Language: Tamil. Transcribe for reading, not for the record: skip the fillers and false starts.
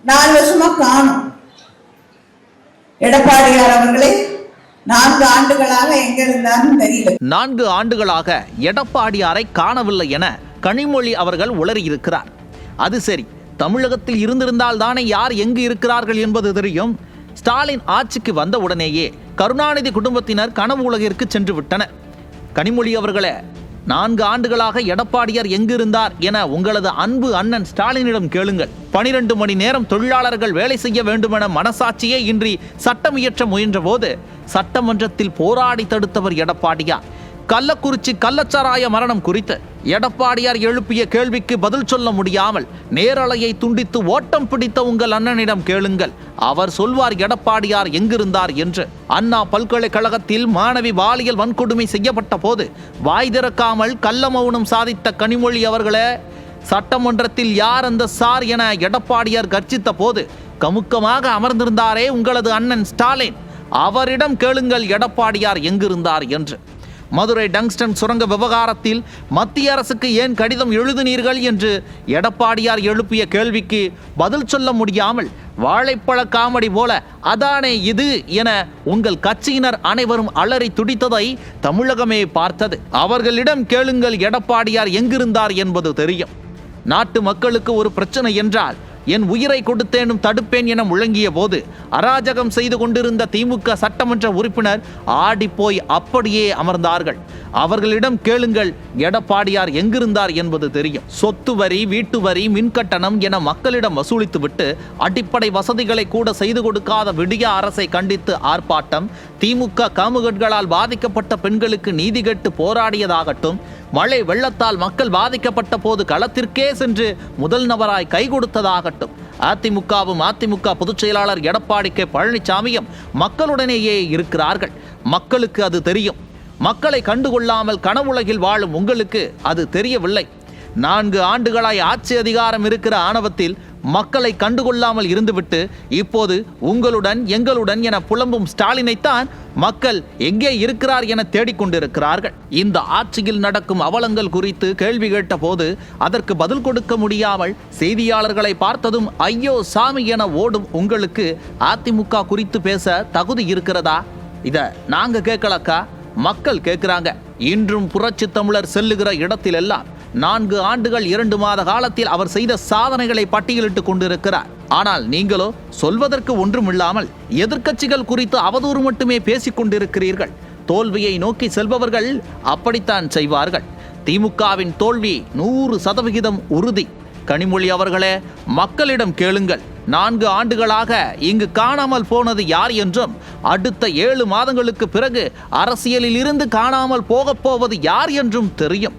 4 வருஷமா காணும். எடப்பாடியார் அவர்களே 4 ஆண்டுகளாக எங்க இருந்தாலும் தெரியல. 4 ஆண்டுகளாக எடப்பாடியாரை காணவில்லை என கனிமொழி அவர்கள் உளறியிருக்கிறார். அது சரி, தமிழகத்தில் இருந்திருந்தால் தானே யார் எங்கு இருக்கிறார்கள் என்பது தெரியும். ஸ்டாலின் ஆட்சிக்கு வந்தவுடனேயே கருணாநிதி குடும்பத்தினர் கனவு உலகிற்கு சென்று விட்டனர். கனிமொழி அவர்களே, 4 ஆண்டுகளாக எடப்பாடியார் எங்கு இருந்தார் என உங்களது அன்பு அண்ணன் ஸ்டாலினிடம் கேளுங்கள். 12 மணி நேரம் தொழிலாளர்கள் வேலை செய்ய வேண்டுமென மனசாட்சியே இன்றி சட்டம் இயற்ற முயன்ற போது சட்டமன்றத்தில் போராடி தடுத்தவர் எடப்பாடியார். கள்ளக்குறிச்சி கள்ளச்சாராய மரணம் குறித்து எடப்பாடியார் எழுப்பிய கேள்விக்கு பதில் சொல்ல முடியாமல் நேரலையை துண்டித்து ஓட்டம் பிடித்த உங்கள் அண்ணனிடம் கேளுங்கள். அவர் சொல்வார் எடப்பாடியார் எங்கிருந்தார் என்று. அண்ணா பல்கலைக்கழகத்தில் மாணவி பாலியல் வன்கொடுமை செய்யப்பட்ட போது வாய் திறக்காமல் கள்ள மௌனம் சாதித்த கனிமொழி அவர்களே, சட்டமன்றத்தில் யார் அந்த சார் என எடப்பாடியார் கர்ஜித்த போது கமுக்கமாக அமர்ந்திருந்தாரே உங்களது அண்ணன் ஸ்டாலின், அவரிடம் கேளுங்கள் எடப்பாடியார் எங்கிருந்தார் என்று. மதுரை டங்ஸ்டன் சுரங்க விவகாரத்தில் மத்திய அரசுக்கு ஏன் கடிதம் எழுதினீர்கள் என்று எடப்பாடியார் எழுப்பிய கேள்விக்கு பதில் சொல்ல முடியாமல் வாழைப்பழ காமெடி போல அதானே இது என உங்கள் கட்சியினர் அனைவரும் அலறி துடித்ததை தமிழகமே பார்த்தது. அவர்களிடம் கேளுங்கள் எடப்பாடியார் எங்கிருந்தார் என்பது தெரியும். நாட்டு மக்களுக்கு ஒரு பிரச்சனை என்றால் என் உயிரை கொடுத்தேனும் தடுப்பேன் என முழங்கிய போது அராஜகம் செய்து கொண்டிருந்த திமுக சட்டமன்ற உறுப்பினர் ஆடிப்போய் அப்படியே அமர்ந்தார்கள். அவர்களிடம் கேளுங்கள் எடப்பாடியார் எங்கிருந்தார் என்பது தெரியும். சொத்து வரி, வீட்டு வரி, மின்கட்டணம் என மக்களிடம் வசூலித்துவிட்டு அடிப்படை வசதிகளை கூட செய்து கொடுக்காத விடிய அரசை கண்டித்து ஆர்ப்பாட்டம், திமுக காமுகர்களால் பாதிக்கப்பட்ட பெண்களுக்கு நீதி கேட்டு போராடியதாகட்டும், மழை வெள்ளத்தால் மக்கள் பாதிக்கப்பட்ட போது களத்திற்கே சென்று முதல் நபராய் கை கொடுத்ததாகட்டும், அதிமுகவும் அதிமுக பொதுச் செயலாளர் எடப்பாடி கே பழனிசாமியும் மக்களுடனேயே இருக்கிறார்கள். மக்களுக்கு அது தெரியும். மக்களை கண்டுகொள்ளாமல் கனவுலகில் வாழும் உங்களுக்கு அது தெரியவில்லை. 4 ஆண்டுகளாய் ஆட்சி அதிகாரம் இருக்கிற ஆணவத்தில் மக்களை கண்டுகொள்ளாமல் இருந்துவிட்டு இப்போது உங்களுடன் எங்களுடன் என புலம்பும் ஸ்டாலினைத்தான் மக்கள் எங்கே இருக்கிறார் என தேடிக்கொண்டிருக்கிறார்கள். இந்த ஆட்சியில் நடக்கும் அவலங்கள் குறித்து கேள்வி கேட்ட போது அதற்கு பதில் கொடுக்க முடியாமல் செய்தியாளர்களை பார்த்ததும் ஐயோ சாமி என ஓடும் உங்களுக்கு அதிமுக குறித்து பேச தகுதி இருக்கிறதா? இத நாங்க கேட்கலக்கா, மக்கள் கேட்கிறாங்க. இன்றும் புரட்சி தமிழர் செல்லுகிற இடத்திலெல்லாம் 4 ஆண்டுகள் 2 மாத காலத்தில் அவர் செய்த சாதனைகளை பட்டியலிட்டுக் கொண்டிருக்கிறார். ஆனால் நீங்களோ சொல்வதற்கு ஒன்றுமில்லாமல் எதிர்க்கட்சிகள் குறித்து அவதூறு மட்டுமே பேசிக் கொண்டிருக்கிறீர்கள். தோல்வியை நோக்கி செல்பவர்கள் அப்படித்தான் செய்வார்கள். திமுகவின் தோல்வி 100% உறுதி. கனிமொழி அவர்களே, மக்களிடம் கேளுங்கள். 4 ஆண்டுகளாக இங்கு காணாமல் போனது யார் என்றும் அடுத்த 7 மாதங்களுக்கு பிறகு அரசியலில் இருந்து காணாமல் போகப் போவது யார் என்றும் தெரியும்.